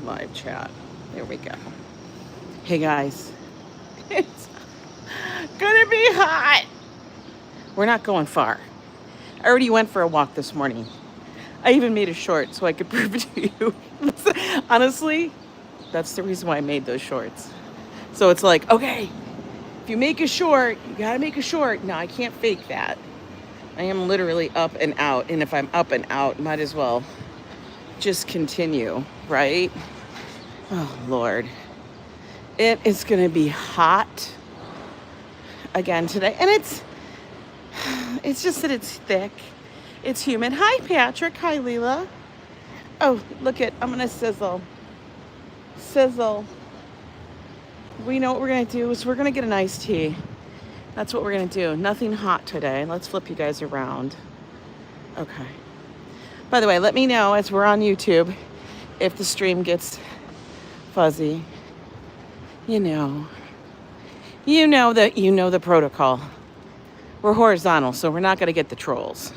live chat. There we go. Hey guys, it's gonna be hot. We're not going far. I already went for a walk this morning. I even made a short so I could prove it to you. Honestly, that's the reason why I made those shorts. So it's like, okay, if you make a short, you gotta make a short. No, I can't fake that. I am literally up and out. And if I'm up and out, might as well just continue, right? Oh, Lord. It is going to be hot again today. And it's just that it's thick. It's humid. Hi, Patrick. Hi, Lila. Oh, look at, I'm going to sizzle. Sizzle. We know what we're going to do is we're going to get an iced tea. That's what we're going to do. Nothing hot today. Let's flip you guys around. Okay. By the way, let me know as we're on YouTube if the stream gets fuzzy. You know the protocol. We're horizontal, so we're not going to get the trolls.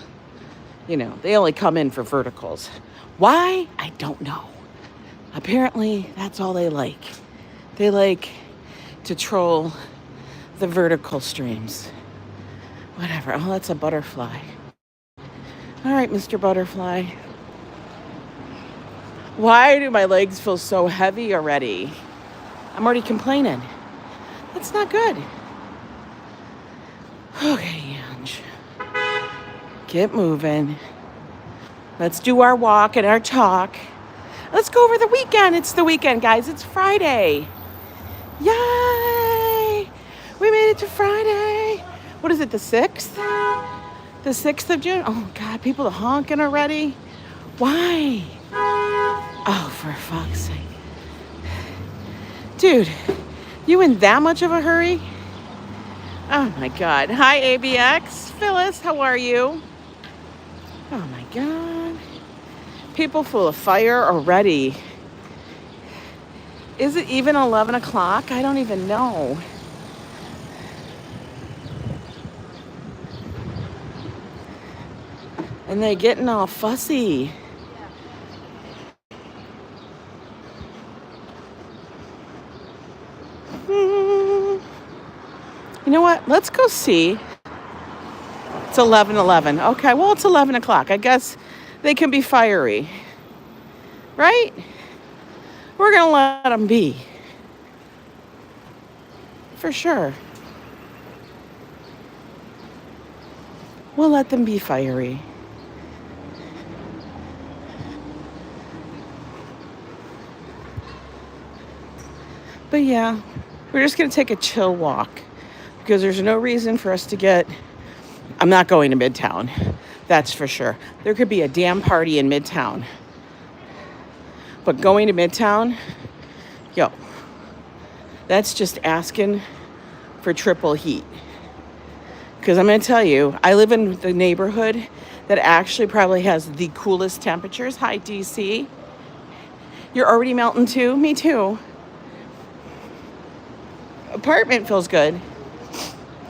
You know, they only come in for verticals. Why? I don't know. Apparently, that's all they like. They like to troll the vertical streams. Whatever. Oh, that's a butterfly. All right, Mr. Butterfly. Why do my legs feel so heavy already? I'm already complaining. That's not good. Okay, Ange. Get moving. Let's do our walk and our talk. Let's go over the weekend. It's the weekend, guys. It's Friday. Yay! We made it to Friday. What is it, the 6th? The 6th of June? Oh, God, people are honking already. Why? Oh, for fuck's sake. Dude, you in that much of a hurry? Oh, my God. Hi, ABX. Phyllis, how are you? Oh, my God. People full of fire already. Is it even 11 o'clock? I don't even know. And they're getting all fussy. You know what? Let's go see. It's 11:11. Okay, well, it's 11 o'clock. I guess they can be fiery. Right? We're going to let them be. For sure. We'll let them be fiery. But yeah, we're just going to take a chill walk because there's no reason for us to get... I'm not going to Midtown. That's for sure. There could be a damn party in Midtown. But going to Midtown, yo, that's just asking for triple heat. Because I'm going to tell you, I live in the neighborhood that actually probably has the coolest temperatures. Hi, DC. You're already melting too? Me too. Apartment feels good,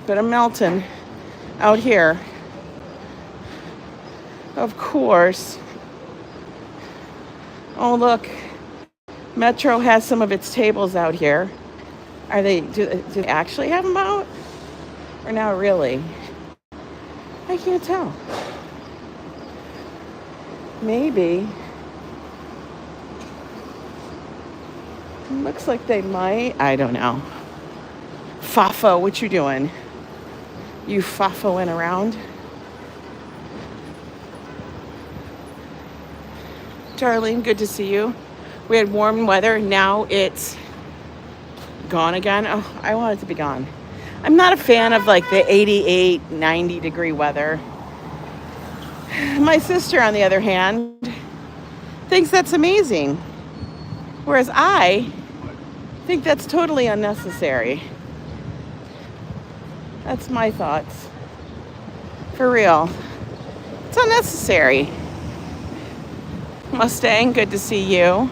but I'm melting out here. Of course. Oh, look. Metro has some of its tables out here. Do they actually have them out? Or not really? I can't tell. Maybe. Looks like they might. I don't know. Fafo, what you doing? You fafoing around? Darlene, good to see you. We had warm weather. Now it's gone again. Oh, I want it to be gone. I'm not a fan of like the 88, 90 degree weather. My sister, on the other hand, thinks that's amazing. Whereas I think that's totally unnecessary. That's my thoughts. For real. It's unnecessary. Mustang, good to see you.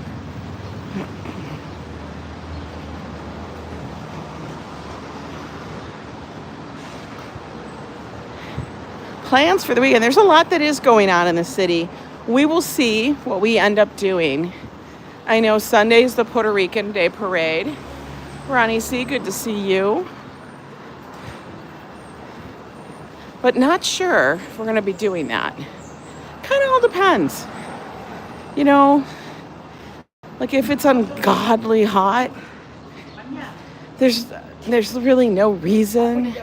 Plans for the weekend. There's a lot that is going on in the city. We will see what we end up doing. I know Sunday's the Puerto Rican Day Parade. Ronnie C., good to see you. But not sure if we're going to be doing that. Kind of all depends. You know, like if it's ungodly hot, there's really no reason,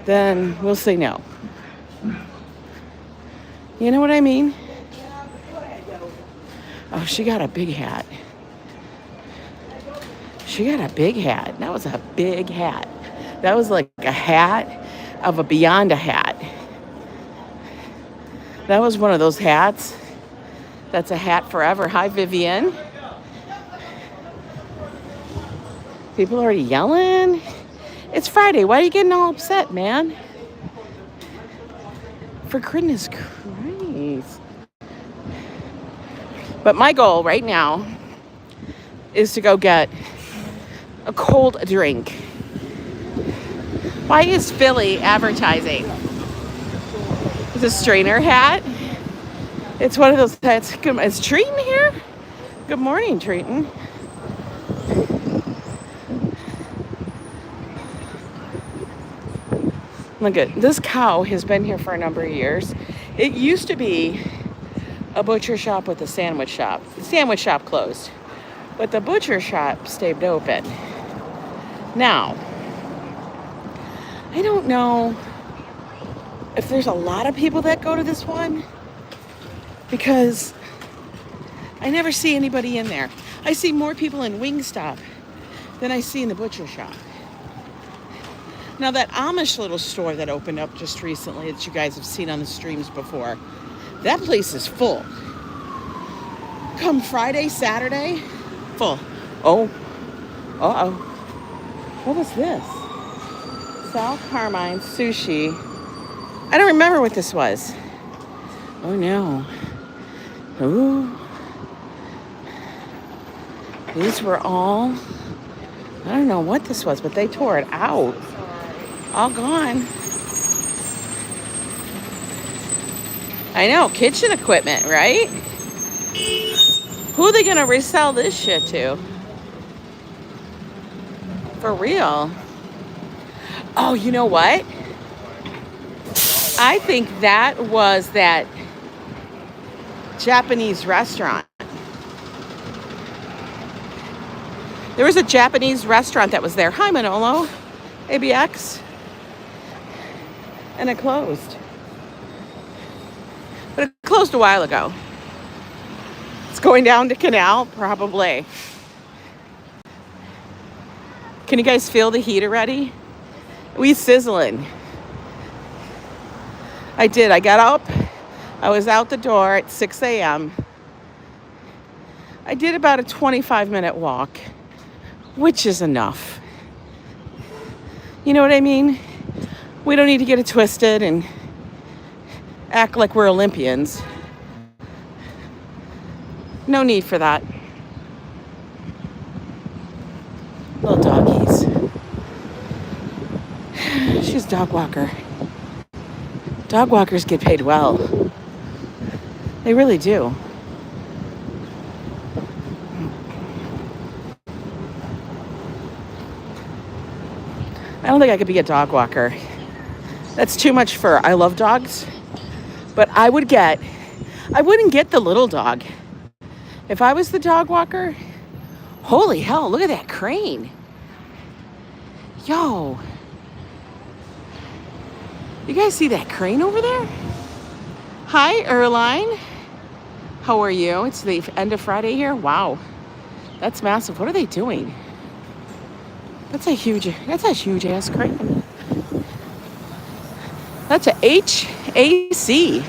then we'll say no. You know what I mean? Oh, she got a big hat. She got a big hat. That was a big hat. That was like a hat of a beyond a hat. That was one of those hats. That's a hat forever. Hi, Vivian. People already yelling. It's Friday. Why are you getting all upset, man? For goodness Christ. But my goal right now is to go get a cold drink. Why is Philly advertising? It's a strainer hat. It's one of those hats. Is Treaton here? Good morning, Treaton. Look at this cow has been here for a number of years. It used to be a butcher shop with a sandwich shop. The sandwich shop closed, but the butcher shop stayed open. Now, I don't know if there's a lot of people that go to this one because I never see anybody in there. I see more people in Wingstop than I see in the butcher shop. Now that Amish little store that opened up just recently that you guys have seen on the streams before, that place is full. Come Friday, Saturday, full. Oh, uh-oh. What was this? Sal Carmine Sushi. I don't remember what this was. Oh no. Ooh. These were all, I don't know what this was, but they tore it out. All gone. I know, kitchen equipment, right? Who are they gonna resell this shit to? For real. Oh, you know what? I think that was that Japanese restaurant. There was a Japanese restaurant that was there. Hi, Manolo. ABX. And it closed. But it closed a while ago. It's going down to Canal, probably. Can you guys feel the heat already? We sizzling. I did. I got up. I was out the door at 6 a.m. I did about a 25-minute walk, which is enough. You know what I mean? We don't need to get it twisted and act like we're Olympians. No need for that. Little doggies. She's a dog walker. Dog walkers get paid well. They really do. I don't think I could be a dog walker. That's too much fur. I love dogs, but I wouldn't get the little dog. If I was the dog walker, holy hell, look at that crane. Yo. You guys see that crane over there? Hi, Erline. How are you? It's the end of Friday here. Wow. That's massive. What are they doing? That's a huge ass crane. That's a HAC.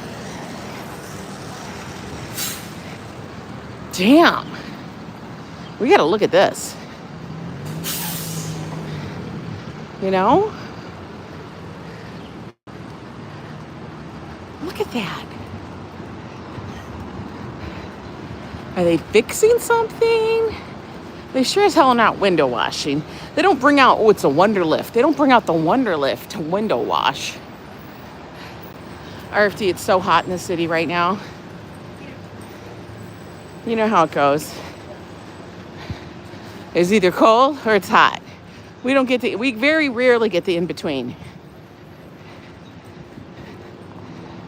Damn. We gotta look at this. You know? Look at that. Are they fixing something? They sure as hell are not window washing. They don't bring out, oh, it's a Wonderlift. They don't bring out the Wonderlift to window wash. RFD, it's so hot in the city right now. You know how it goes. It's either cold or it's hot. We very rarely get the in-between.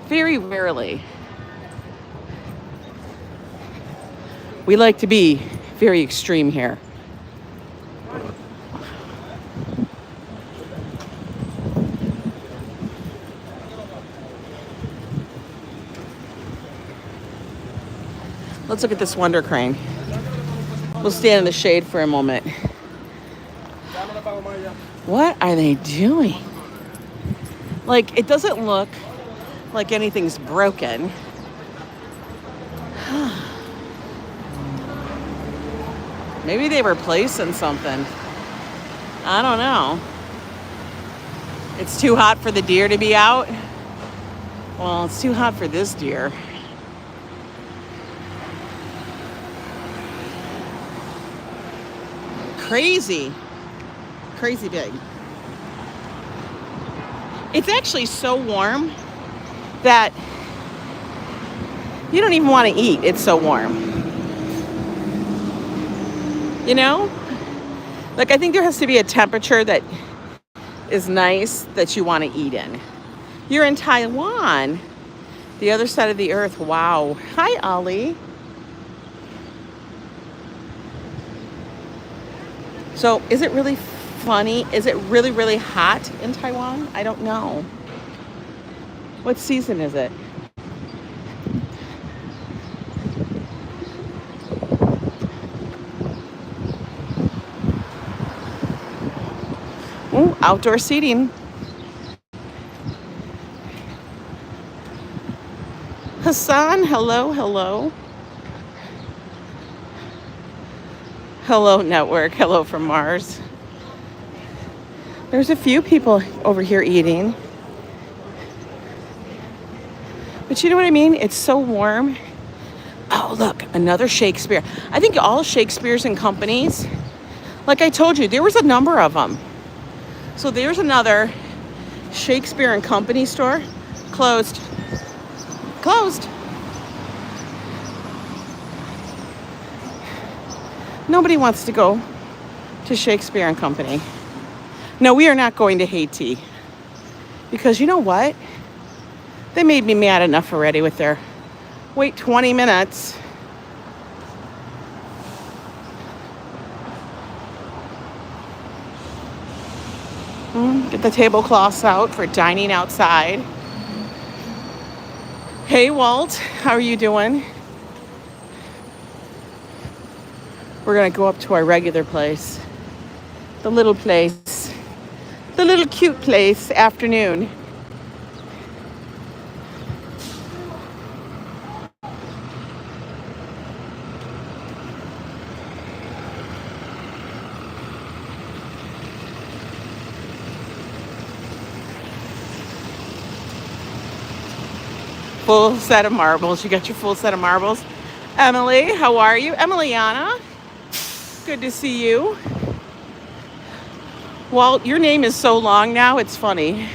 Very rarely. We like to be very extreme here. Let's look at this Wonder Crane. We'll stand in the shade for a moment. What are they doing? Like, it doesn't look like anything's broken. Maybe they were replacing something. I don't know. It's too hot for the deer to be out. Well, it's too hot for this deer. Crazy big. It's actually so warm that you don't even want to eat. It's so warm. You know? Like, I think there has to be a temperature that is nice that you want to eat in. You're in Taiwan, the other side of the earth. Wow. Hi, Ollie. So is it really funny? Is it really, really hot in Taiwan? I don't know. What season is it? Ooh, outdoor seating. Hassan, hello, hello. Hello, network. Hello from Mars. There's a few people over here eating. But you know what I mean? It's so warm. Oh, look, another Shakespeare. I think all Shakespeare's and companies, like I told you, there was a number of them. So there's another Shakespeare and Company store. Closed. Closed. Nobody wants to go to Shakespeare and Company. No, we are not going to Haiti. Because you know what? They made me mad enough already with their wait 20 minutes. Get the tablecloths out for dining outside. Hey, Walt, how are you doing? We're gonna go up to our regular place. The little place. The little cute place, afternoon. Full set of marbles. You got your full set of marbles. Emily, how are you? Emiliana, good to see you. Walt, your name is so long now, it's funny.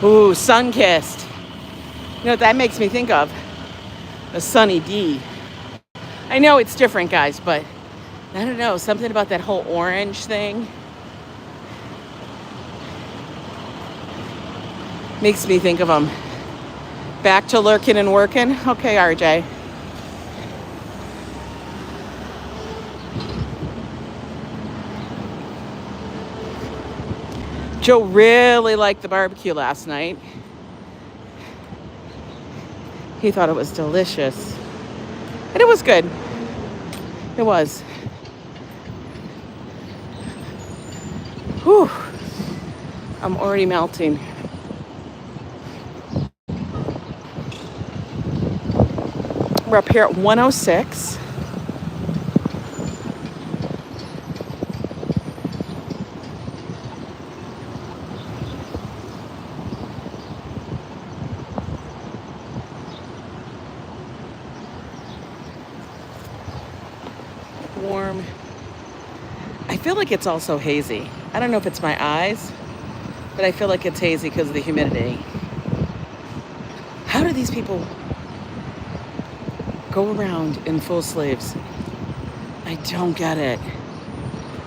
Ooh, sun-kissed. You know what that makes me think of? A Sunny D. I know it's different, guys, but I don't know, something about that whole orange thing makes me think of them. Back to lurking and working. Okay, RJ. Joe really liked the barbecue last night. He thought it was delicious. And it was good. It was. Whew. I'm already melting. We're up here at 106. Warm. I feel like it's also hazy. I don't know if it's my eyes, but I feel like it's hazy because of the humidity. How do these people go around in full sleeves. I don't get it.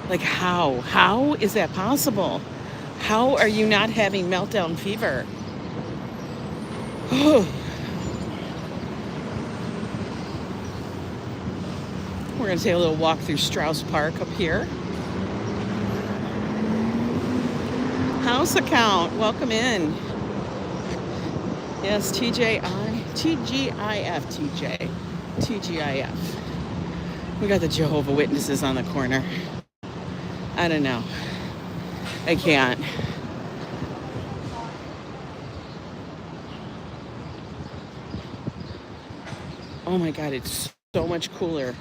Like how? How is that possible? How are you not having meltdown fever? We're going to take a little walk through Strauss Park up here. House account, welcome in. Yes, TGIF, TGIF. We got the Jehovah Witnesses on the corner. I don't know. I can't. Oh my God, it's so much cooler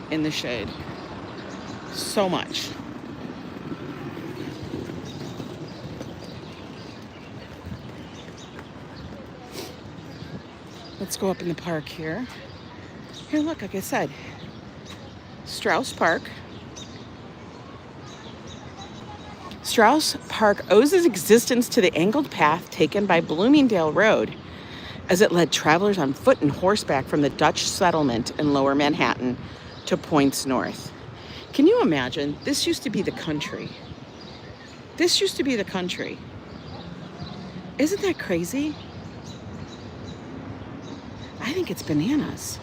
in the shade. So much. Let's go up in the park here. Here, look, like I said, Strauss Park. Strauss Park owes its existence to the angled path taken by Bloomingdale Road as it led travelers on foot and horseback from the Dutch settlement in Lower Manhattan to points north. Can you imagine? This used to be the country. This used to be the country. Isn't that crazy? I think it's bananas.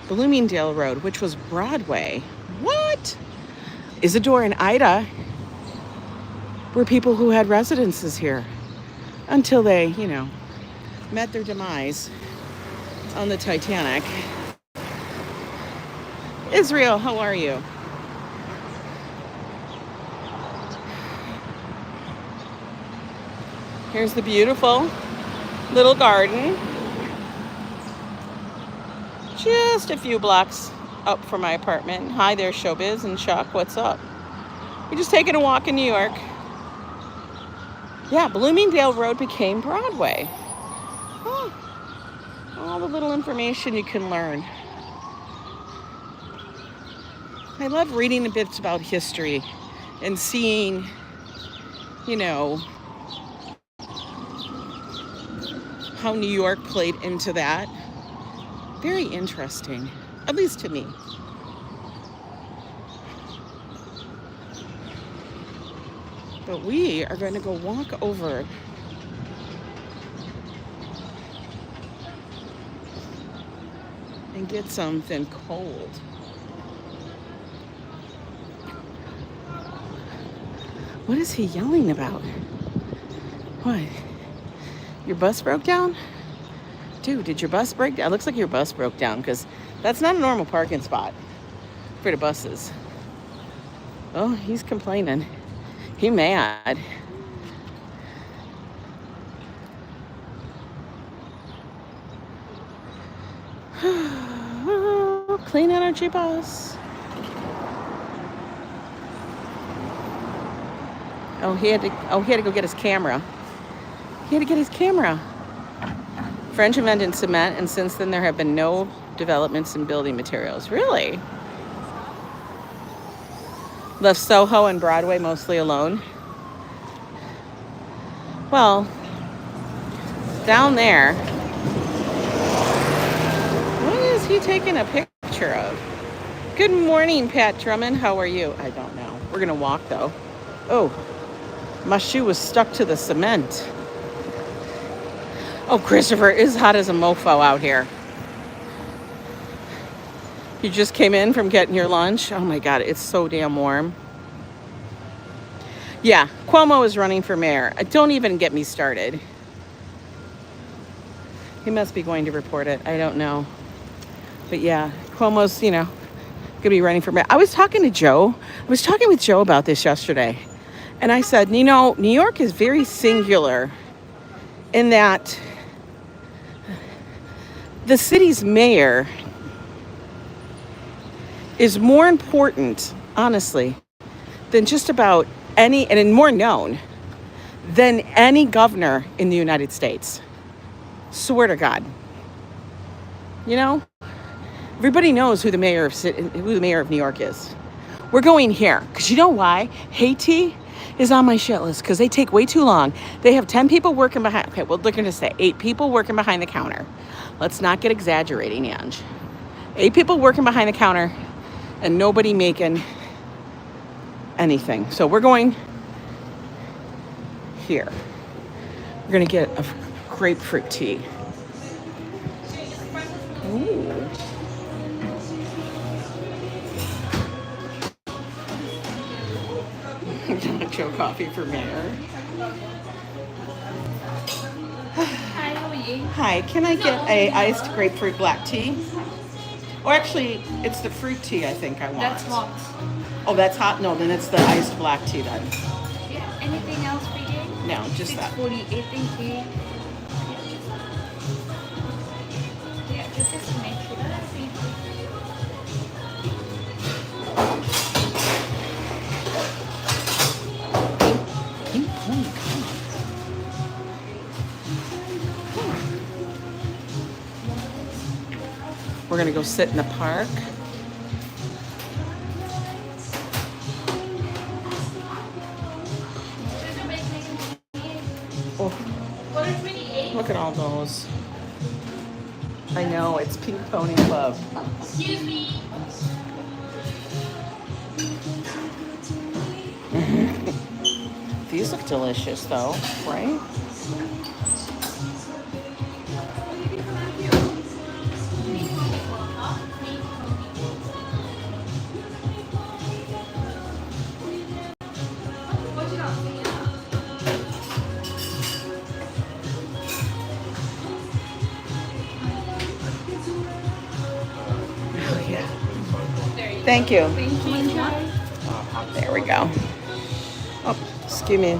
Bloomingdale Road, which was Broadway. What? Isidore and Ida were people who had residences here until they, you know, met their demise on the Titanic. Israel, how are you? Here's the beautiful little garden. Just a few blocks up from my apartment. Hi there, Showbiz and Chuck. What's up? We're just taking a walk in New York. Yeah, Bloomingdale Road became Broadway. Oh, all the little information you can learn. I love reading a bit about history and seeing, you know, how New York played into that. Very interesting, at least to me. But we are going to go walk over and get something cold. What is he yelling about? What? Your bus broke down? Dude, did your bus break down? It looks like your bus broke down because that's not a normal parking spot for the buses. Oh, he's complaining. He mad. Clean energy bus. He had to go get his camera. He had to get his camera. French invented cement, and since then there have been no developments in building materials. Really? Left Soho and Broadway mostly alone. Well, down there, what is he taking a picture of? Good morning, Pat Drummond. How are you? I don't know. We're going to walk, though. Oh, my shoe was stuck to the cement. Oh, Christopher, it's hot as a mofo out here. You just came in from getting your lunch? Oh my God, it's so damn warm. Yeah, Cuomo is running for mayor. Don't even get me started. He must be going to report it. I don't know. But yeah, Cuomo's, going to be running for mayor. I was talking with Joe about this yesterday. And I said, New York is very singular in that the city's mayor is more important, honestly, than just about any, and more known than any governor in the United States. Swear to God. Everybody knows who the mayor of New York is. We're going here because you know why? Haiti is on my shit list because they take way too long. They have 10 people working behind. Okay, well, they're going to say 8 people working behind the counter. Let's not get exaggerating, Ange. 8 people working behind the counter and nobody making anything. So we're going here. We're gonna get a grapefruit tea. Ooh. Joe coffee for mayor. Hi, how are you? Hi, can I get a iced grapefruit black tea? Or actually, it's the fruit tea I think I want. That's hot. Oh, that's hot? No, then it's the iced black tea then. Yeah, anything else for you? No, just that. 648, thank you. Yeah, this is to make sure. We're gonna go sit in the park. Oh, look at all those. I know, it's Pink Pony Club. Excuse me. These look delicious though, right? Oh yeah. Thank you. Thank you. There we go. Oh, excuse me.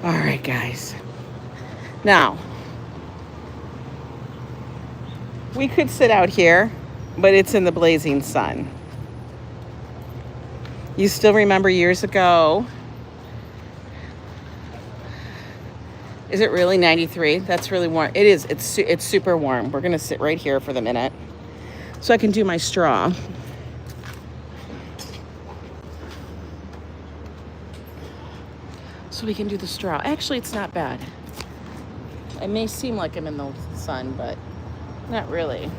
All right, guys. Now, we could sit out here, but it's in the blazing sun. You still remember years ago? Is it really 93? That's really warm. It is. It's super warm. We're gonna sit right here for the minute, so I can do my straw. So we can do the straw. Actually, it's not bad. It may seem like I'm in the sun, but not really.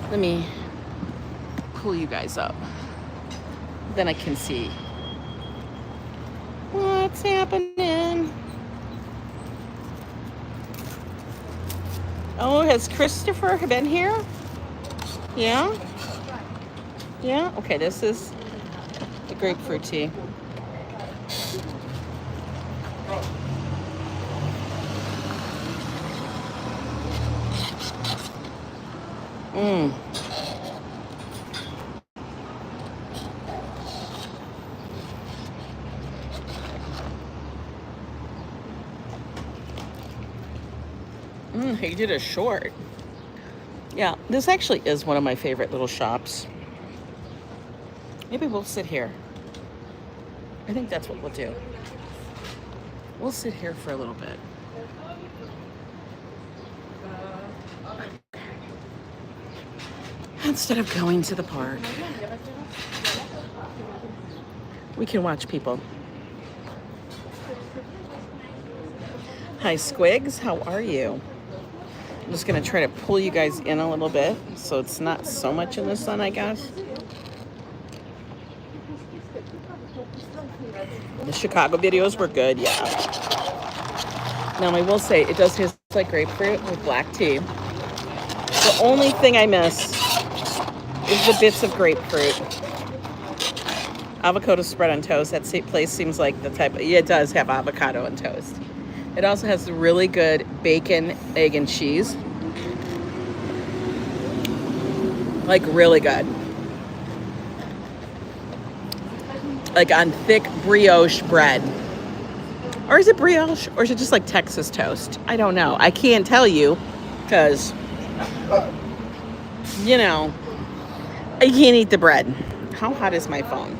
Let me pull you guys up. Then I can see what's happening. Oh, has Christopher been here? Yeah? Yeah? Okay, this is the grapefruit tea. He did a short. Yeah, this actually is one of my favorite little shops. Maybe we'll sit here. I think that's what we'll do. We'll sit here for a little bit. Instead of going to the park, we can watch people. Hi, Squigs. How are you? I'm just going to try to pull you guys in a little bit so it's not so much in the sun, I guess. The Chicago videos were good, yeah. Now, I will say, it does taste like grapefruit with black tea. The only thing I miss is the bits of grapefruit. Avocado spread on toast. That place seems like the type of, yeah, it does have avocado and toast. It also has really good bacon, egg, and cheese. Like, really good. Like on thick brioche bread. Or is it brioche? Or is it just like Texas toast? I don't know. I can't tell you because, you know, I can't eat the bread. How hot is my phone?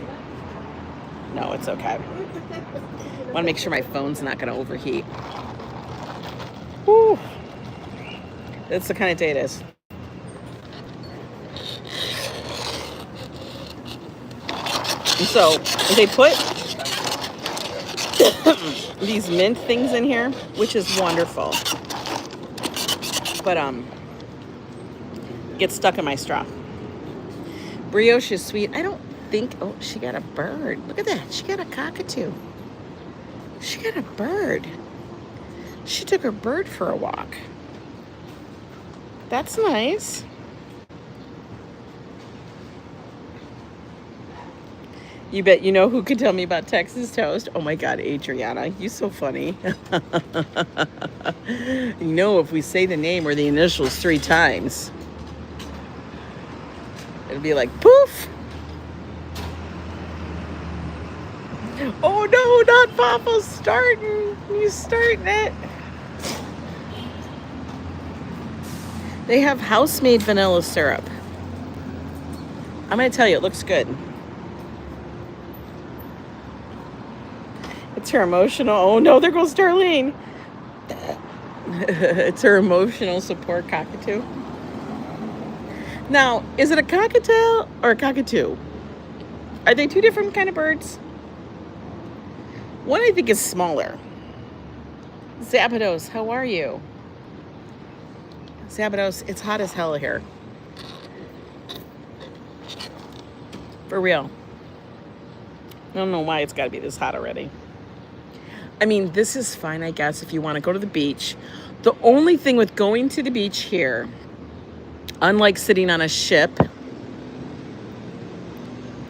No, it's okay. I want to make sure my phone's not going to overheat. Whew. That's the kind of day it is. And so they put these mint things in here, which is wonderful. But gets stuck in my straw. Brioche is sweet. I don't think, oh, she got a bird. Look at that. She got a cockatoo. She got a bird. She took her bird for a walk. That's nice. You bet you know who could tell me about Texas toast? Oh my God, Adriana, you're so funny. You know, if we say the name or the initials 3 times, it'll be like poof. Oh no, not Papa's starting. You starting it. They have house-made vanilla syrup. I'm gonna tell you, it looks good. It's her emotional, oh no, there goes Darlene. It's her emotional support cockatoo. Now, is it a cockatiel or a cockatoo? Are they 2 different kind of birds? One I think is smaller. Szabados, how are you? Szabados, it's hot as hell here. For real. I don't know why it's got to be this hot already. I mean, this is fine, I guess, if you want to go to the beach. The only thing with going to the beach here, unlike sitting on a ship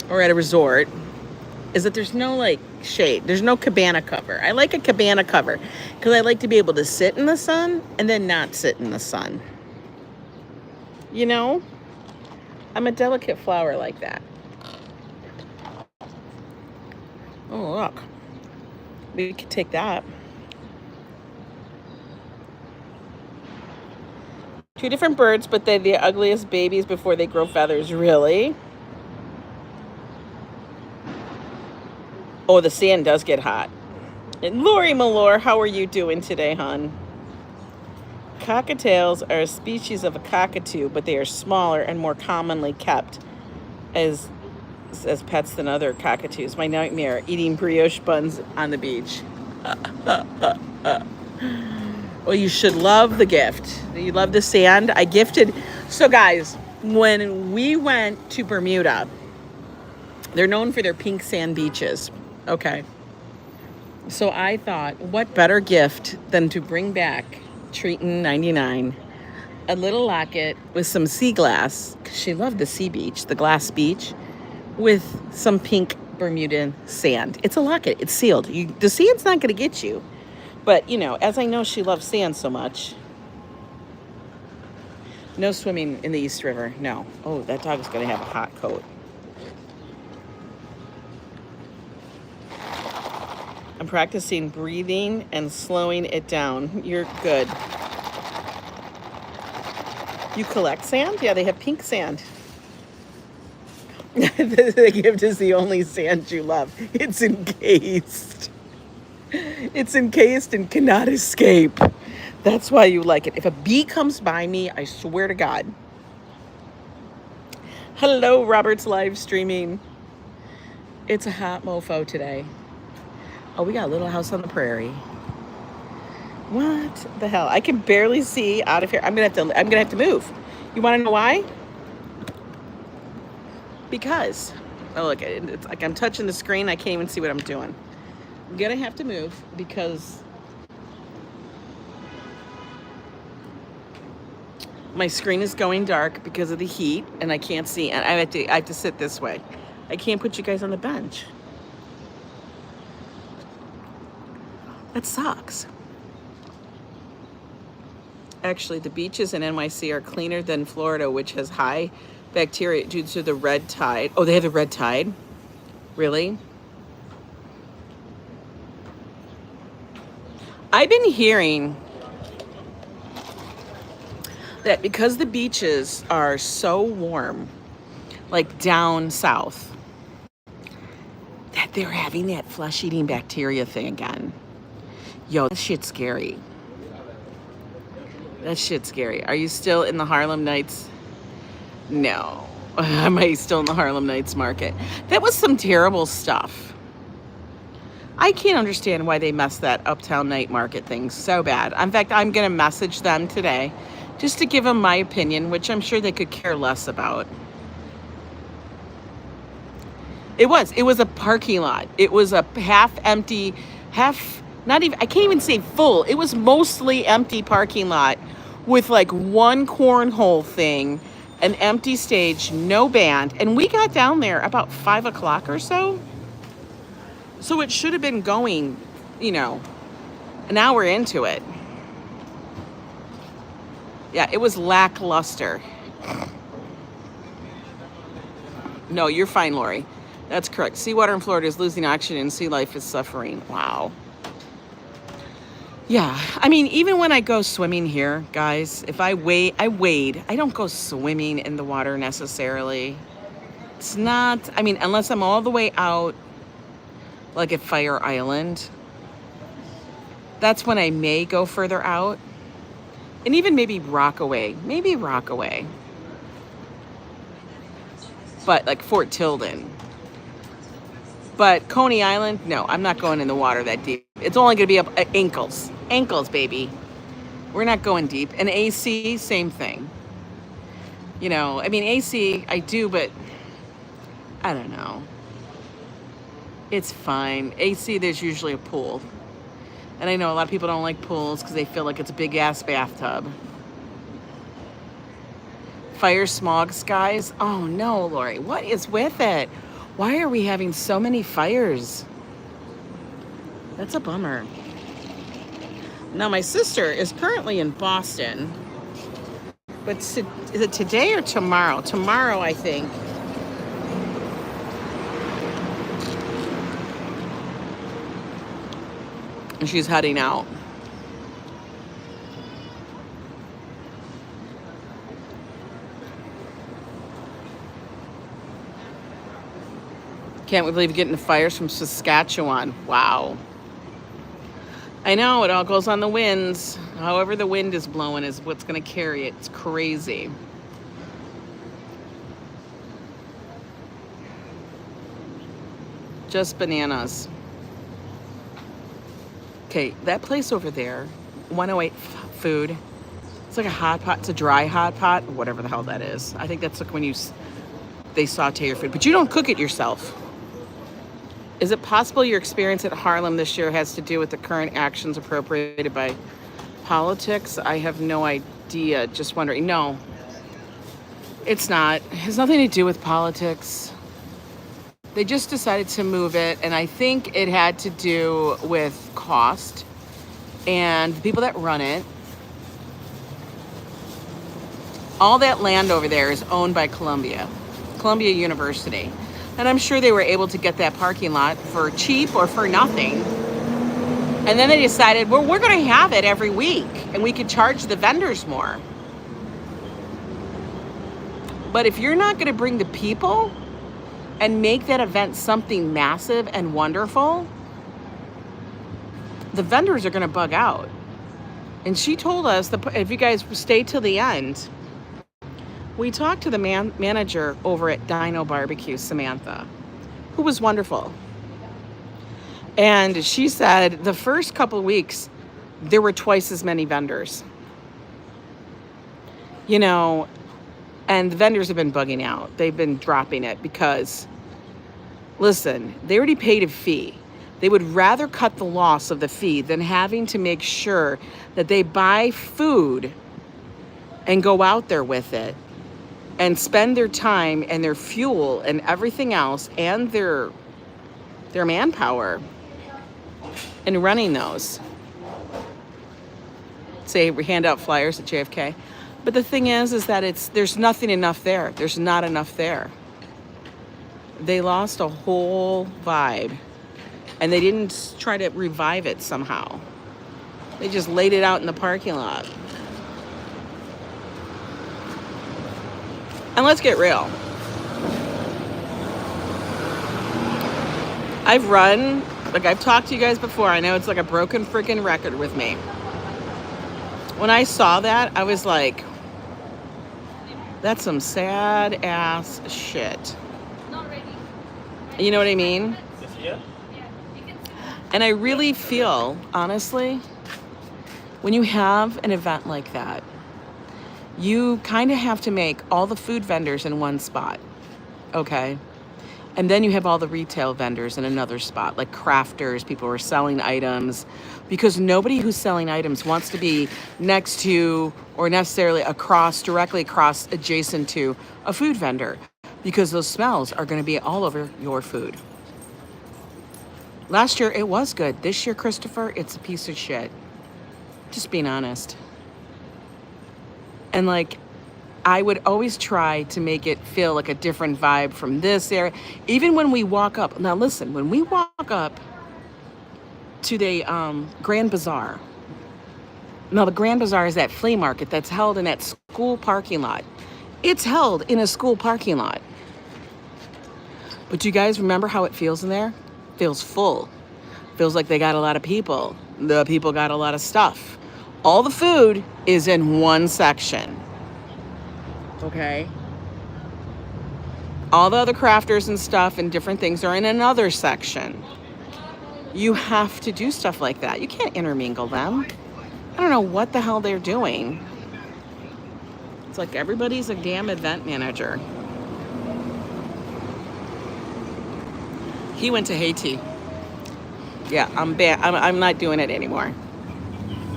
or at a resort, is that there's no, like, shade. There's no cabana cover. I like a cabana cover because I like to be able to sit in the sun and then not sit in the sun. You know? I'm a delicate flower like that. Oh, look. We could take that. 2 different birds, but they're the ugliest babies before they grow feathers. Really? Oh, the sand does get hot. And Lori Malore, how are you doing today, hon? Cockatiels are a species of a cockatoo, but they are smaller and more commonly kept as pets than other cockatoos. My nightmare, eating brioche buns on the beach. Well, you should love the gift. You love the sand. I gifted. So guys, when we went to Bermuda, they're known for their pink sand beaches. Okay. So I thought, what better gift than to bring back Treatin' 99, a little locket with some sea glass, because she loved the sea beach, the glass beach, with some pink Bermudan sand. It's a locket. It's sealed. The sand's not going to get you. But, you know, as I know she loves sand so much. No swimming in the East River. No. Oh, that dog is going to have a hot coat. I'm practicing breathing and slowing it down. You're good. You collect sand? Yeah, they have pink sand. The gift is the only sand you love. It's encased. It's encased and cannot escape. That's why you like it. If a bee comes by me, I swear to God. Hello, Robert's live streaming. It's a hot mofo today. Oh, we got a little house on the prairie. What the hell? I can barely see out of here. I'm gonna have to move. You want to know why? Because, oh look, it's like I'm touching the screen. I can't even see what I'm doing. I'm gonna have to move because my screen is going dark because of the heat, and I can't see. And I have to sit this way. I can't put you guys on the bench. That sucks. Actually, the beaches in NYC are cleaner than Florida, which has high bacteria due to the red tide. Oh, they have the red tide? Really? I've been hearing that because the beaches are so warm, like down south, that they're having that flesh-eating bacteria thing again. Yo, that shit's scary. That shit's scary. Are you still in the Harlem Nights? No. Am I still in the Harlem Nights market? That was some terrible stuff. I can't understand why they messed that Uptown Night Market thing so bad. In fact, I'm going to message them today just to give them my opinion, which I'm sure they could care less about. It was a parking lot. It was a half empty, not even, I can't even say full. It was mostly empty parking lot with like one cornhole thing, an empty stage, no band. And we got down there about 5 o'clock or so. So it should have been going, you know, an hour into it. Yeah, it was lackluster. No, you're fine, Lori. That's correct. Seawater in Florida is losing oxygen and sea life is suffering. Wow. Yeah, I mean, even when I go swimming here, guys, if I wade. I don't go swimming in the water necessarily. It's not, I mean, unless I'm all the way out, like at Fire Island. That's when I may go further out. And even maybe Rockaway. But like Fort Tilden. But Coney Island, no, I'm not going in the water that deep. It's only going to be up at ankles. Ankles, baby. We're not going deep. And AC, same thing. You know, I mean, AC, I do, but I don't know. It's fine. AC, there's usually a pool. And I know a lot of people don't like pools because they feel like it's a big-ass bathtub. Fire smog skies? Oh, no, Lori. What is with it? Why are we having so many fires? That's a bummer. Now, my sister is currently in Boston. But is it today or tomorrow? Tomorrow, I think. And she's heading out. Can't we believe you're getting the fires from Saskatchewan? Wow. I know, it all goes on the winds. However the wind is blowing is what's going to carry it. It's crazy. Just bananas. Okay, that place over there, 108 food. It's like a hot pot. It's a dry hot pot, whatever the hell that is. I think that's like when they saute your food, but you don't cook it yourself. Is it possible your experience at Harlem this year has to do with the current actions appropriated by politics? I have no idea. Just wondering. No, it's not. It has nothing to do with politics. They just decided to move it, and I think it had to do with cost and the people that run it. All that land over there is owned by Columbia University. And I'm sure they were able to get that parking lot for cheap or for nothing. And then they decided, well, we're going to have it every week, and we could charge the vendors more. But if you're not going to bring the people and make that event something massive and wonderful, the vendors are going to bug out. And she told us that if you guys stay till the end, we talked to the manager over at Dino Barbecue, Samantha, who was wonderful. And she said the first couple of weeks, there were twice as many vendors. You know, and the vendors have been bugging out. They've been dropping it because, listen, they already paid a fee. They would rather cut the loss of the fee than having to make sure that they buy food and go out there with it and spend their time and their fuel and everything else and their manpower in running those. Say, we hand out flyers at JFK. But the thing is that there's nothing enough there. There's not enough there. They lost a whole vibe. And they didn't try to revive it somehow. They just laid it out in the parking lot. And let's get real. I've talked to you guys before. I know it's like a broken freaking record with me. When I saw that, I was like, that's some sad ass shit. Not ready. You know what I mean? And I really feel, honestly, when you have an event like that, you kind of have to make all the food vendors in one spot, okay? And then you have all the retail vendors in another spot, like crafters, people who are selling items, because nobody who's selling items wants to be next to or necessarily directly across, adjacent to a food vendor, because those smells are going to be all over your food. Last year, it was good. This year, Christopher, it's a piece of shit. Just being honest. And like, I would always try to make it feel like a different vibe from this area. Even when we walk up, now listen, when we walk up to the Grand Bazaar, now the Grand Bazaar is that flea market that's held in that school parking lot. It's held in a school parking lot. But do you guys remember how it feels in there? Feels full. Feels like they got a lot of people. The people got a lot of stuff. All the food is in one section. Okay? All the other crafters and stuff and different things are in another section. You have to do stuff like that. You can't intermingle them. I don't know what the hell they're doing. It's like everybody's a damn event manager. He went to Haiti. Yeah, I'm bad. I'm not doing it anymore.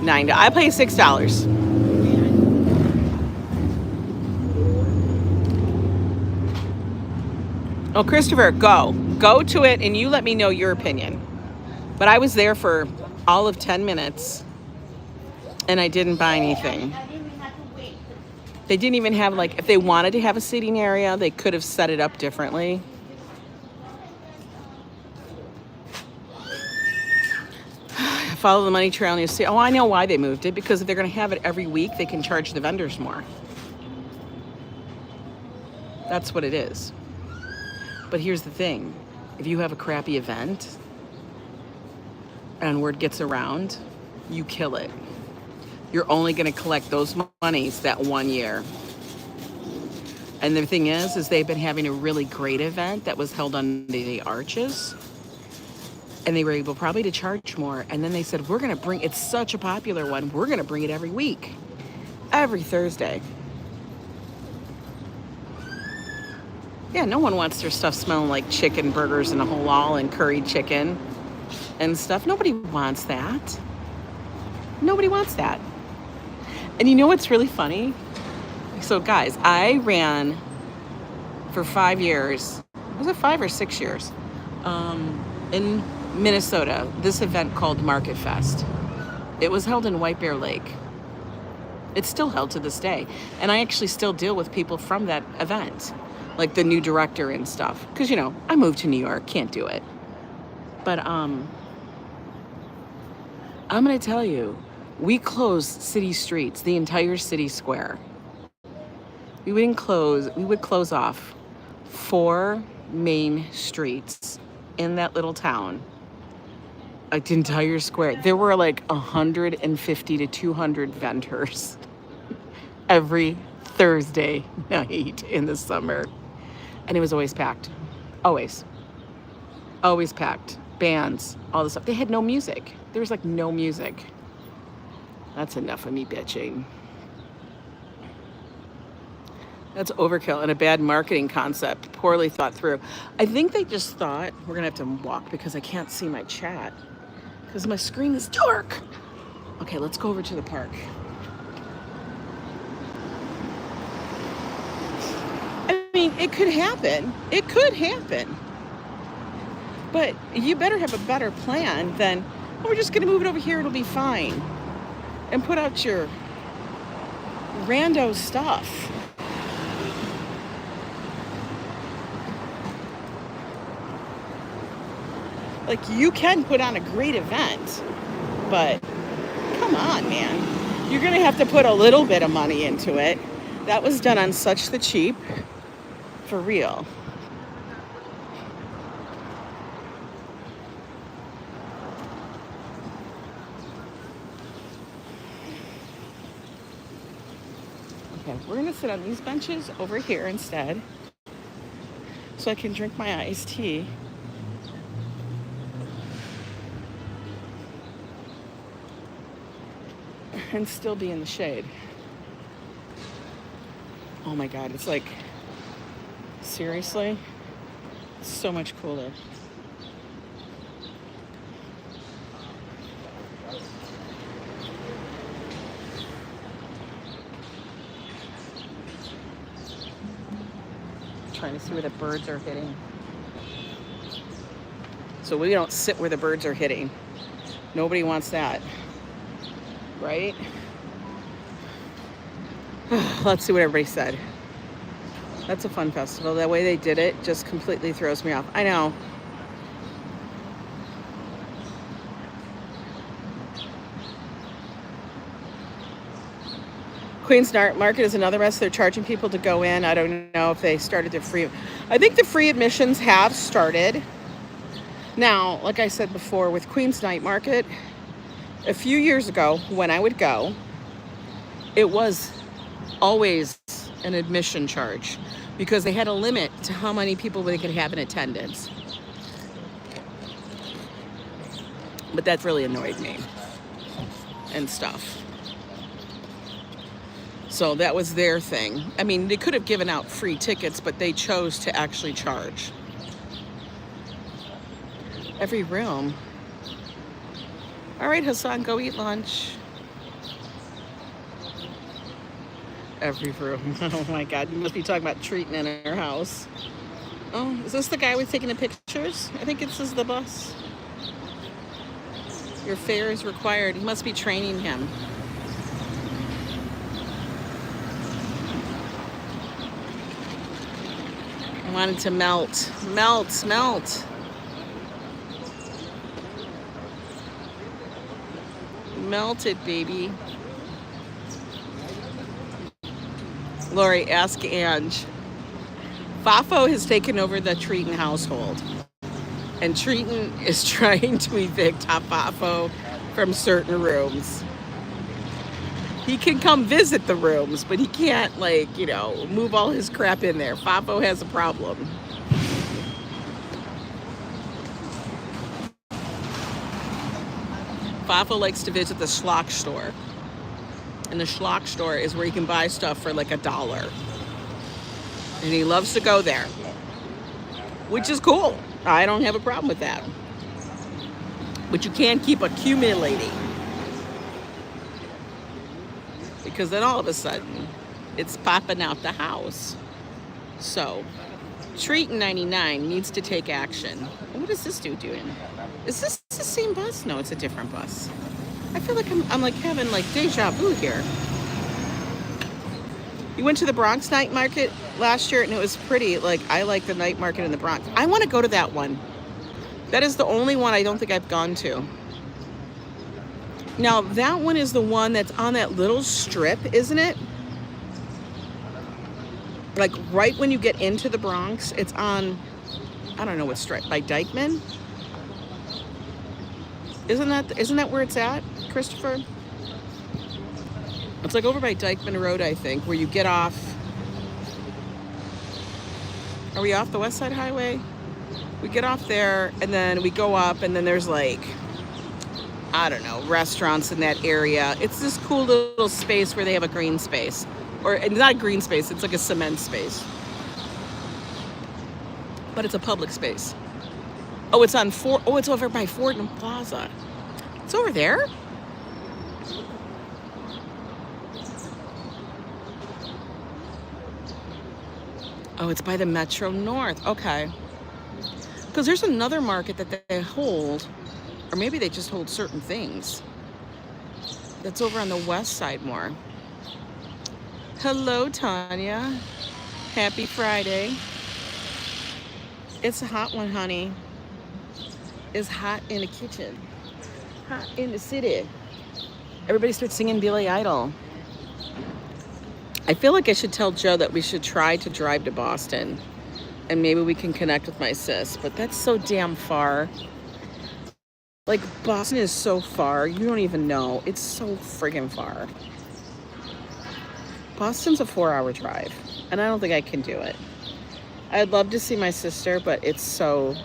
I pay $6. Oh, Christopher, go to it, and you let me know your opinion. But I was there for all of 10 minutes, and I didn't buy anything. They didn't even have, like, if they wanted to have a seating area, they could have set it up differently. Follow the money trail and you see, oh, I know why they moved it, because if they're going to have it every week, they can charge the vendors more. That's what it is. But here's the thing. If you have a crappy event and word gets around, you kill it. You're only going to collect those monies that one year. And the thing is they've been having a really great event that was held under the arches. And they were able probably to charge more. And then they said, we're going to bring, it's such a popular one, we're going to bring it every week. Every Thursday. Yeah, no one wants their stuff smelling like chicken burgers and a halal and curried chicken and stuff. Nobody wants that. Nobody wants that. And you know what's really funny? So guys, I ran for 5 years. Was it 5 or 6 years? In Minnesota, this event called Market Fest. It was held in White Bear Lake. It's still held to this day. And I actually still deal with people from that event, like the new director and stuff. Because, you know, I moved to New York, can't do it. But I'm going to tell you, we closed city streets, the entire city square. We would close off 4 main streets in that little town. Like the entire square. There were like 150 to 200 vendors every Thursday night in the summer. And it was always packed. Always. Always packed. Bands, all this stuff. They had no music. There was like no music. That's enough of me bitching. That's overkill and a bad marketing concept, poorly thought through. I think they just thought, we're gonna have to walk because I can't see my chat because my screen is dark. Okay, let's go over to the park. I mean, it could happen. It could happen. But you better have a better plan than, oh, we're just gonna move it over here, it'll be fine. And put out your rando stuff. Like, you can put on a great event, but come on, man. You're gonna have to put a little bit of money into it. That was done on such the cheap, for real. Okay, we're gonna sit on these benches over here instead, so I can drink my iced tea. and still be in the shade. Oh my God, it's like, seriously, it's so much cooler. Trying to see where the birds are hitting. So we don't sit where the birds are hitting. Nobody wants that, right? Let's see what everybody said. That's a fun festival. That way they did it just completely throws me off. I know. Queens Market is another mess. They're charging people to go in. I don't know if they started their free. I think the free admissions have started. Now, like I said before, with Queens Night Market, a few years ago when I would go, it was always an admission charge because they had a limit to how many people they could have in attendance. But that really annoyed me and stuff. So that was their thing. I mean, they could have given out free tickets, but they chose to actually charge. Every room. All right, Hassan, go eat lunch. Every room. Oh my God, you must be talking about treating in our house. Oh, is this the guy with taking the pictures? I think this is the bus. Your fare is required. He must be training him. I wanted to melt. Melt, melt. Melt it, baby. Lori, ask Ange. Fafo has taken over the Treaton household. And Treaton is trying to evict Fafo from certain rooms. He can come visit the rooms, but he can't, like, you know, move all his crap in there. Fafo has a problem. Fafo likes to visit the Schlock store. And the Schlock store is where you can buy stuff for like $1. And he loves to go there. Which is cool. I don't have a problem with that. But you can't keep accumulating. Because then all of a sudden, it's popping out the house. So, Treaton 99 needs to take action. What is this dude doing? Is this the same bus? No, it's a different bus. I feel like I'm like having like deja vu here. You went to the Bronx night market last year and it was pretty. Like, I like the night market in the Bronx. I want to go to that one. That is the only one I don't think I've gone to. Now, that one is the one that's on that little strip, isn't it? Like right when you get into the Bronx, it's on, I don't know what strip, by Dykeman? Isn't that where it's at, Christopher? It's like over by Dykeman Road, I think, where you get off. Are we off the West Side Highway? We get off there and then we go up and then there's like, I don't know, restaurants in that area. It's this cool little space where they have a green space. Or not a green space, it's like a cement space. But it's a public space. Oh, it's on Fort. Oh, it's over by Ford and Plaza. It's over there? Oh, it's by the Metro North. Okay. Because there's another market that they hold, or maybe they just hold certain things. That's over on the west side more. Hello, Tanya. Happy Friday. It's a hot one, honey. It's hot in the kitchen. Hot in the city. Everybody starts singing Billy Idol. I feel like I should tell Joe that we should try to drive to Boston. And maybe we can connect with my sis. But that's so damn far. Like, Boston is so far. You don't even know. It's so friggin' far. Boston's a 4-hour drive. And I don't think I can do it. I'd love to see my sister, but it's so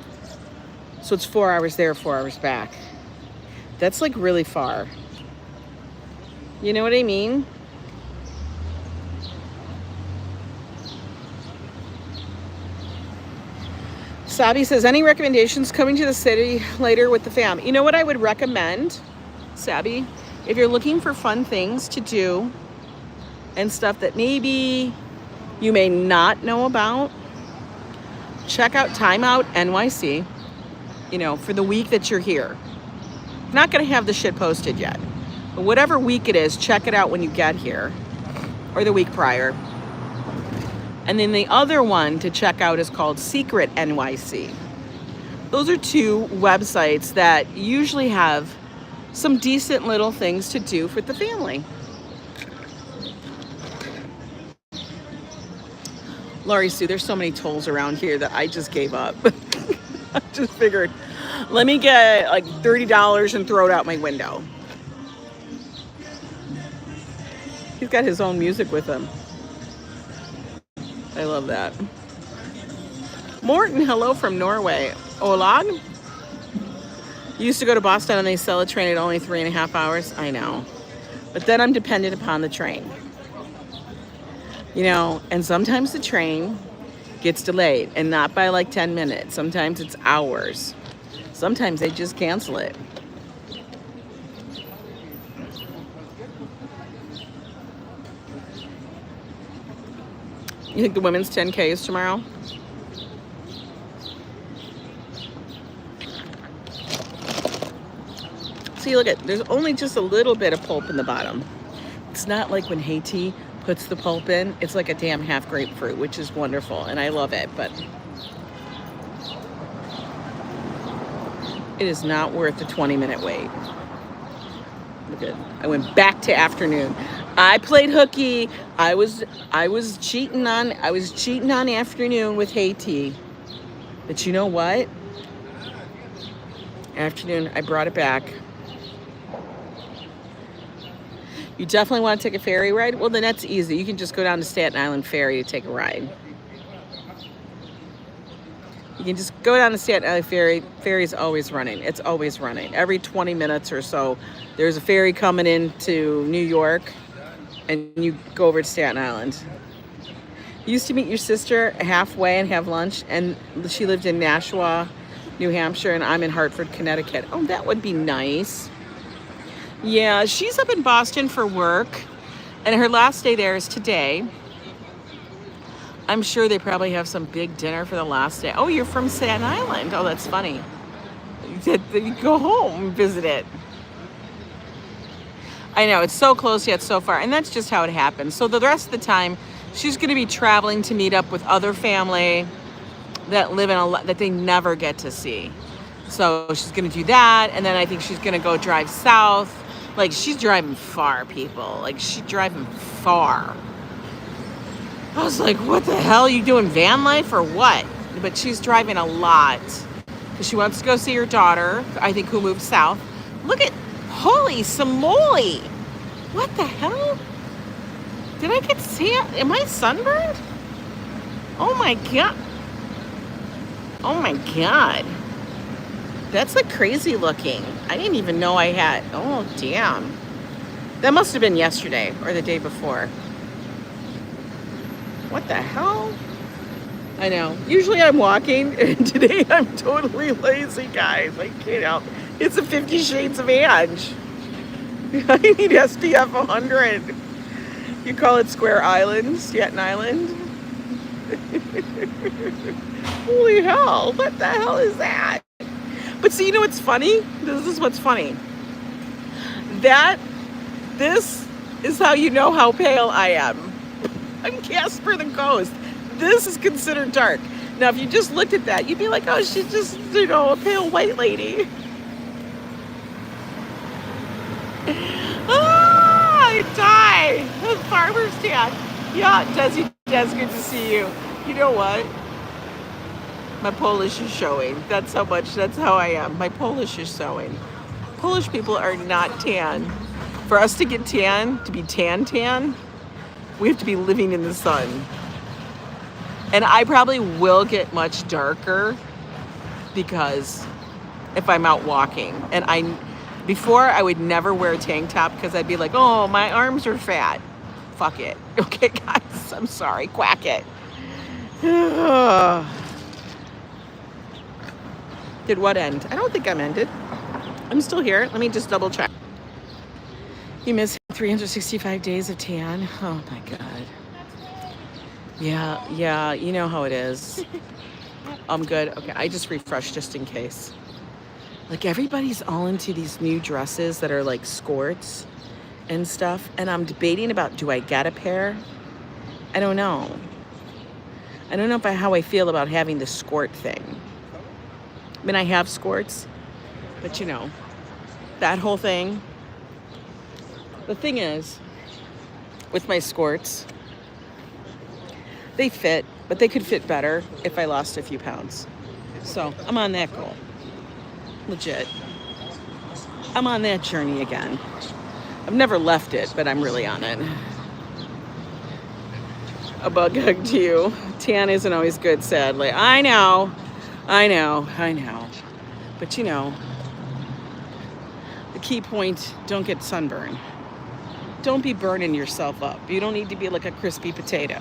it's 4 hours there, 4 hours back. That's like really far. You know what I mean? Sabi says, any recommendations coming to the city later with the fam? You know what I would recommend, Sabi? If you're looking for fun things to do and stuff that maybe you may not know about, check out Timeout NYC, you know, for the week that you're here. Not going to have the shit posted yet, but whatever week it is, check it out when you get here or the week prior. And then the other one to check out is called Secret NYC. Those are two websites that usually have some decent little things to do for the family. Laurie Sue, there's so many tolls around here that I just gave up. I just figured, let me get like $30 and throw it out my window. He's got his own music with him. I love that. Morton, hello from Norway. Olag? Used to go to Boston and they sell a train at only 3.5 hours. I know. But then I'm dependent upon the train. You know, and sometimes the train gets delayed and not by like 10 minutes. Sometimes it's hours. Sometimes they just cancel it. You think the women's 10K is tomorrow? See, look at, there's only just a little bit of pulp in the bottom. It's not like when Haiti puts the pulp in, it's like a damn half grapefruit, which is wonderful, and I love it, but it is not worth the 20-minute wait. Look at, I went back to afternoon. I played hooky. I was cheating on afternoon with Haiti. But you know what? Afternoon, I brought it back. You definitely want to take a ferry ride? Well, then that's easy. You can just go down to Staten Island Ferry to take a ride. You can just go down to Staten Island Ferry. Ferry's always running. It's always running. Every 20 minutes or so, there's a ferry coming into New York, and you go over to Staten Island. You used to meet your sister halfway and have lunch, and she lived in Nashua, New Hampshire, and I'm in Hartford, Connecticut. Oh, that would be nice. Yeah, she's up in Boston for work, and her last day there is today. I'm sure they probably have some big dinner for the last day. Oh, you're from Staten Island. Oh, that's funny. You go home and visit it. I know, it's so close yet so far, and that's just how it happens. So the rest of the time, she's going to be traveling to meet up with other family that live in that they never get to see. So she's going to do that, and then I think she's going to go drive south. Like, she's driving far, people. Like, she's driving far. I was like, what the hell? You doing van life or what? But she's driving a lot because she wants to go see her daughter, I think, who moved south. Look at, holy samoli. What the hell? Did I get sand? Am I sunburned? Oh my God. Oh my God. That's like crazy looking. I didn't even know I had, oh damn. That must have been yesterday or the day before. What the hell? I know. Usually I'm walking, and today I'm totally lazy, guys. I can't help. It's a 50 Shades of Ange. I need SPF 100. You call it Square Island, Staten Island? Holy hell. What the hell is that? But see, you know what's funny? This is what's funny. This is how you know how pale I am. I'm Casper the Ghost. This is considered dark. Now, if you just looked at that, you'd be like, oh, she's just, you know, a pale white lady. Ah, I die. Farmer's dad. Yeah, Desi, Des, good to see you. You know what? My Polish is showing. That's how I am. My Polish is showing. Polish people are not tan. For us to get tan, to be tan, we have to be living in the sun. And I probably will get much darker because if I'm out walking. And Before, I would never wear a tank top because I'd be like, oh, my arms are fat. Fuck it. Okay, guys, I'm sorry. Quack it. Did what end? I don't think I'm ended. I'm still here. Let me just double check. You missed 365 days of tan. Oh my God. Yeah, you know how it is. I'm good. Okay, I just refreshed just in case. Like everybody's all into these new dresses that are like skirts and stuff. And I'm debating about, do I get a pair? I don't know. I don't know how I feel about having the skirt thing. I mean, I have skirts, but you know, that whole thing. The thing is, with my skirts, they fit, but they could fit better if I lost a few pounds. So I'm on that goal. Legit. I'm on that journey again. I've never left it, but I'm really on it. A bug hug to you. Tan isn't always good, sadly. I know. But you know, the key point, don't get sunburn. Don't be burning yourself up. You don't need to be like a crispy potato.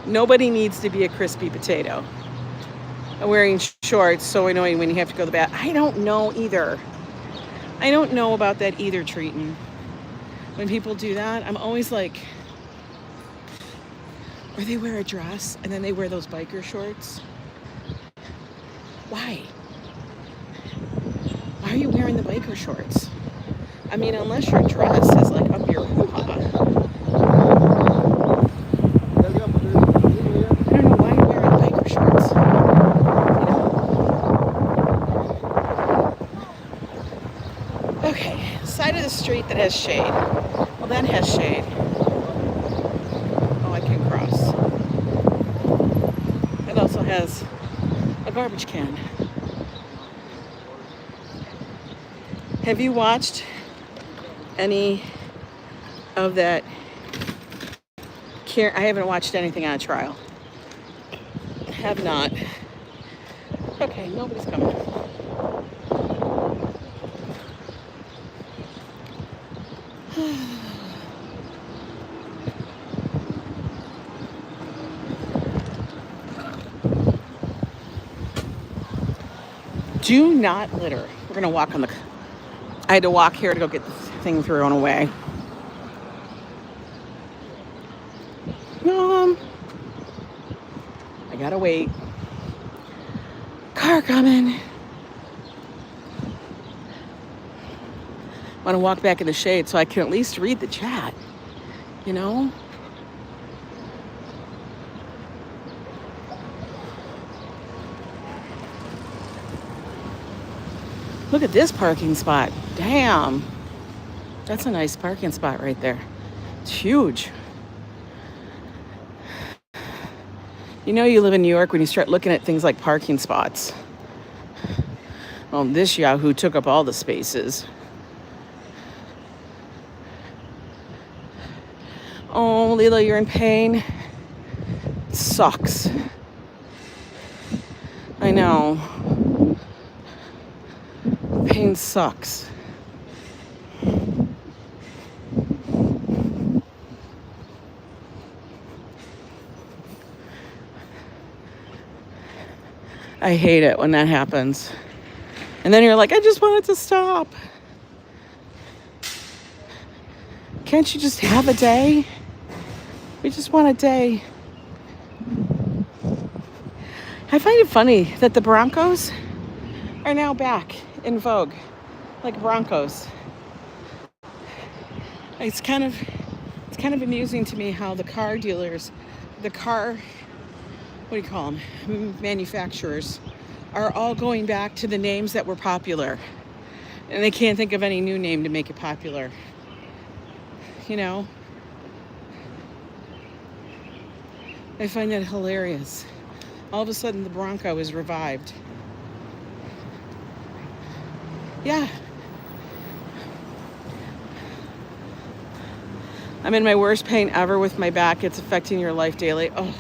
Nobody needs to be a crispy potato. I'm wearing shorts, so annoying when you have to go to the bath. I don't know either. I don't know about that either, Treaton. When people do that, I'm always like, or they wear a dress and then they wear those biker shorts. Why? Why are you wearing the biker shorts? I mean, unless your dress is like up your hoo-ha. I don't know why you're wearing biker shorts. You know? Okay, side of the street that has shade. Well, that has shade. Oh, I can cross. It also has a garbage can. Have you watched any of that? I haven't watched anything on trial. Have not. Okay, nobody's coming. Do not litter. We're gonna walk on the. I had to walk here to go get this thing thrown away. I gotta wait. Car coming. Want to walk back in the shade so I can at least read the chat, you know? Look at this parking spot. Damn. That's a nice parking spot right there. It's huge. You know you live in New York when you start looking at things like parking spots. Well, this Yahoo took up all the spaces. Oh, Lila, you're in pain. It sucks. I know. Pain sucks. I hate it when that happens. And then you're like, I just want it to stop. Can't you just have a day? We just want a day. I find it funny that the Broncos are now back in vogue, like Broncos. It's kind of amusing to me how the car dealers, what do you call them, manufacturers, are all going back to the names that were popular, and they can't think of any new name to make it popular. You know, I find that hilarious. All of a sudden, the Bronco is revived. Yeah. I'm in my worst pain ever with my back. It's affecting your life daily. Oh.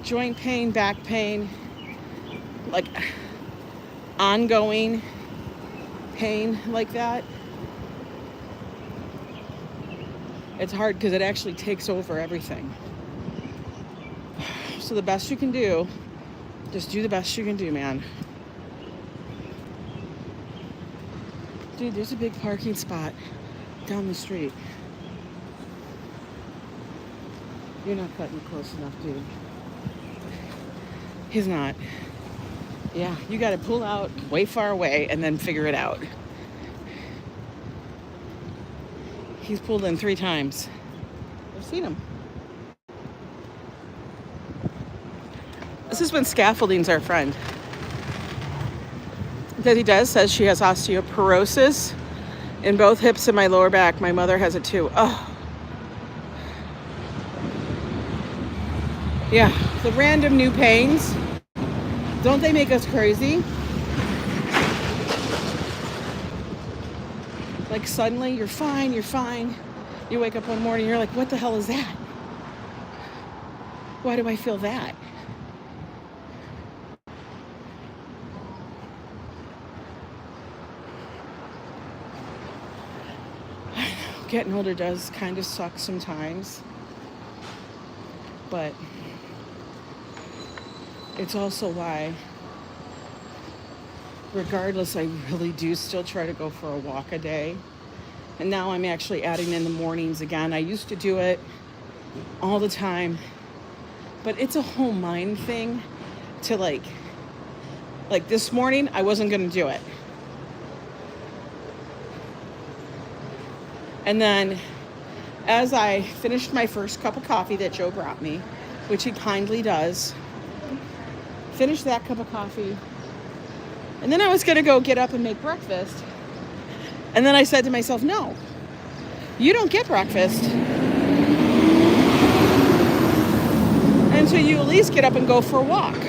Joint pain, back pain, like ongoing. pain like that, it's hard because it actually takes over everything. So the best you can do, just do the best you can do, man. Dude, there's a big parking spot down the street. You're not cutting close enough, dude. He's not. Yeah, you got to pull out way far away and then figure it out. He's pulled in 3 times. I've seen him. This is when scaffolding's our friend. Debbi does says she has osteoporosis in both hips and my lower back. My mother has it too. Oh. Yeah, the random new pains. Don't they make us crazy? Like suddenly you're fine, you're fine. You wake up one morning, you're like, what the hell is that? Why do I feel that? Getting older does kind of suck sometimes, but it's also why, regardless, I really do still try to go for a walk a day. And now I'm actually adding in the mornings again. I used to do it all the time, but it's a whole mind thing to like this morning, I wasn't going to do it. And then as I finished my first cup of coffee that Joe brought me, which he kindly does, finished that cup of coffee, and then I was going to go get up and make breakfast. And then I said to myself, no, you don't get breakfast until you at least get up and go for a walk.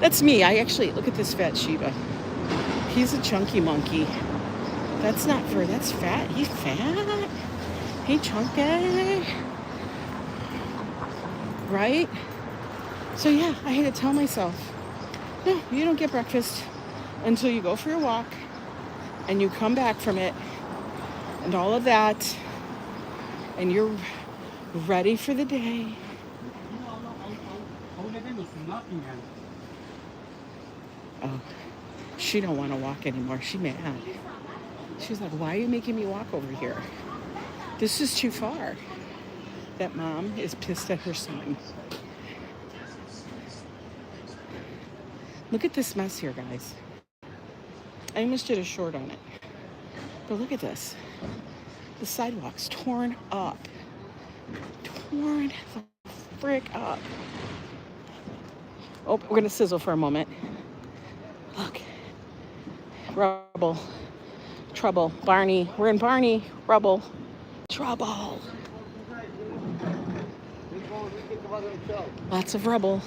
That's me. I actually, look at this fat Shiba. He's a chunky monkey. That's not fur, that's fat. He's fat. Hey, chunky. Right? So yeah, I had to tell myself, no, you don't get breakfast until you go for your walk and you come back from it and all of that and you're ready for the day. Oh, she don't want to walk anymore. She mad. She's like, why are you making me walk over here? This is too far. That mom is pissed at her son. Look at this mess here, guys. I almost did a short on it. But look at this. The sidewalk's torn up. Torn the frick up. Oh, we're going to sizzle for a moment. Look. Rubble. Trouble. Barney. We're in Barney. Rubble. Trouble. Lots of rubble.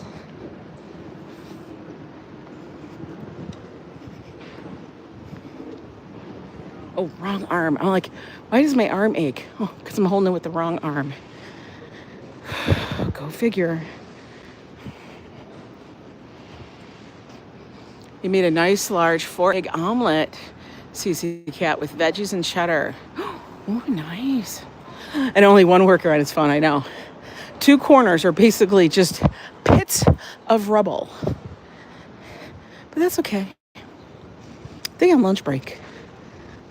Oh, wrong arm. I'm like, why does my arm ache? Oh, because I'm holding it with the wrong arm. Go figure. You made a nice large 4-egg omelet, CC Cat, with veggies and cheddar. Oh, nice. And only one worker on his phone, I know. 2 corners are basically just pits of rubble. But that's okay. They on lunch break.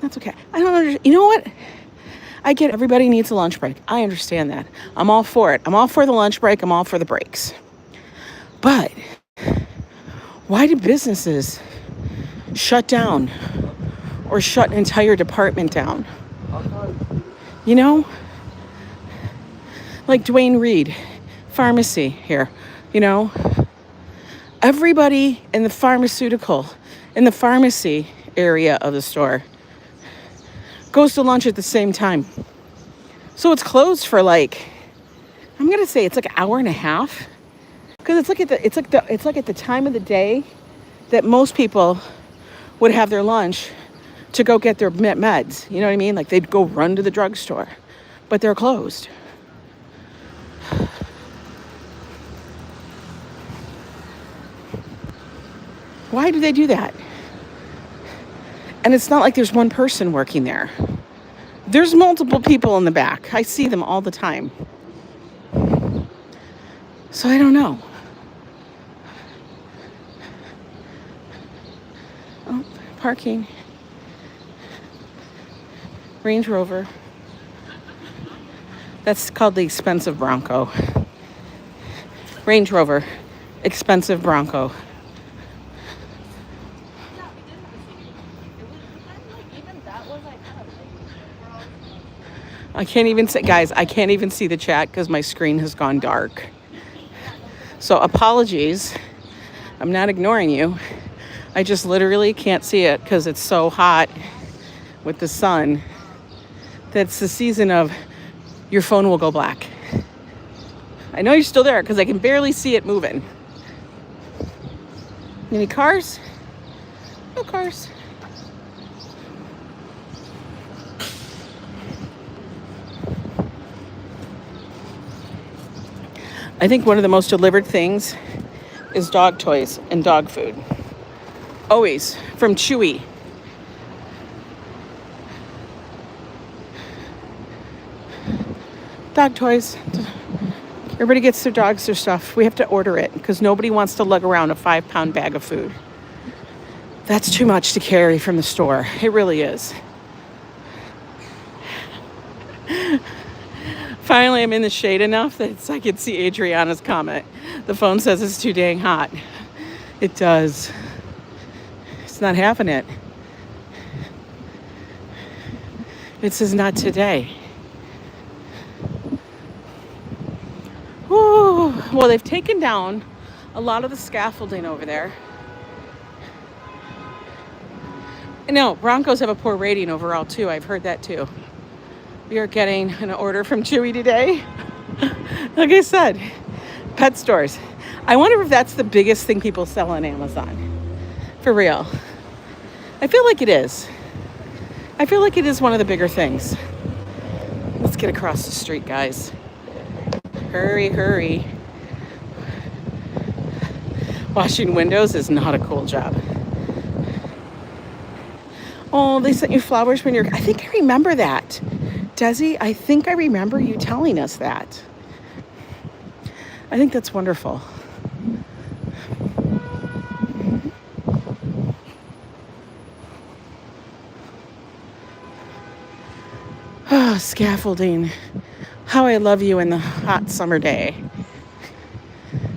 That's okay. I don't understand. You know what? I get everybody needs a lunch break. I understand that. I'm all for it. I'm all for the lunch break. I'm all for the breaks. But why do businesses shut down or shut an entire department down? You know? Like Dwayne Reed, pharmacy here, you know? Everybody in the pharmacy area of the store goes to lunch at the same time. So it's closed for like, I'm gonna say it's like an hour and a half. Because it's like at the time of the day that most people would have their lunch to go get their meds. You know what I mean? Like they'd go run to the drugstore, but they're closed. Why do they do that? And it's not like there's one person working there. There's multiple people in the back. I see them all the time. So I don't know. Oh, parking. Range Rover. That's called the expensive Bronco. Range Rover. Expensive Bronco. I can't even say, guys, I can't even see the chat because my screen has gone dark. So apologies. I'm not ignoring you. I just literally can't see it because it's so hot with the sun. That's the season of your phone will go black. I know you're still there because I can barely see it moving. Any cars? No cars. I think one of the most delivered things is dog toys and dog food. Always. From Chewy. Dog toys. Everybody gets their dogs their stuff. We have to order it because nobody wants to lug around a 5-pound bag of food. That's too much to carry from the store. It really is. Finally, I'm in the shade enough that I can see Adriana's comment. The phone says it's too dang hot. It does. It's not having it. It says not today. Whew. Well, they've taken down a lot of the scaffolding over there. No, Broncos have a poor rating overall too. I've heard that too. We are getting an order from Chewy today. Like I said, pet stores. I wonder if that's the biggest thing people sell on Amazon. For real. I feel like it is. I feel like it is one of the bigger things. Let's get across the street, guys. Hurry, hurry. Washing windows is not a cool job. Oh, they sent you flowers when you're... I think I remember that. Desi, I think I remember you telling us that. I think that's wonderful. Oh, scaffolding. How I love you in the hot summer day.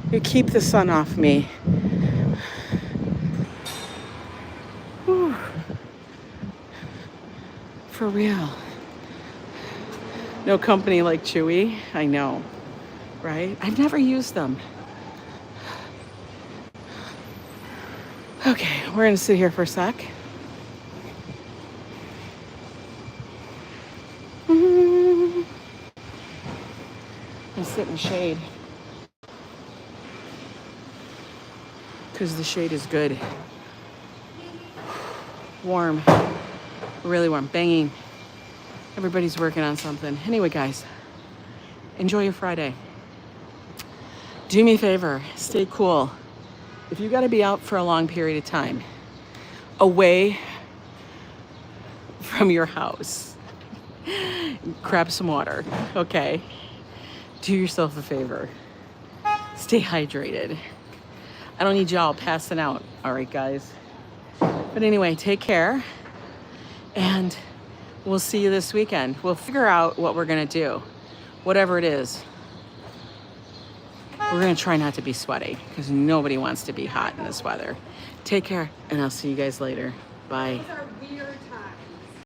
You keep the sun off me. Whew. For real. No company like Chewy. I know, right? I've never used them. Okay, we're gonna sit here for a sec. I'll sit in the shade because the shade is good. Warm, really warm, banging. Everybody's working on something. Anyway, guys, enjoy your Friday. Do me a favor, stay cool. If you got to be out for a long period of time, away from your house, grab some water, okay? Do yourself a favor. Stay hydrated. I don't need y'all passing out, all right, guys? But anyway, take care, and we'll see you this weekend. We'll figure out what we're gonna do, whatever it is. We're gonna try not to be sweaty because nobody wants to be hot in this weather. Take care, and I'll see you guys later. Bye.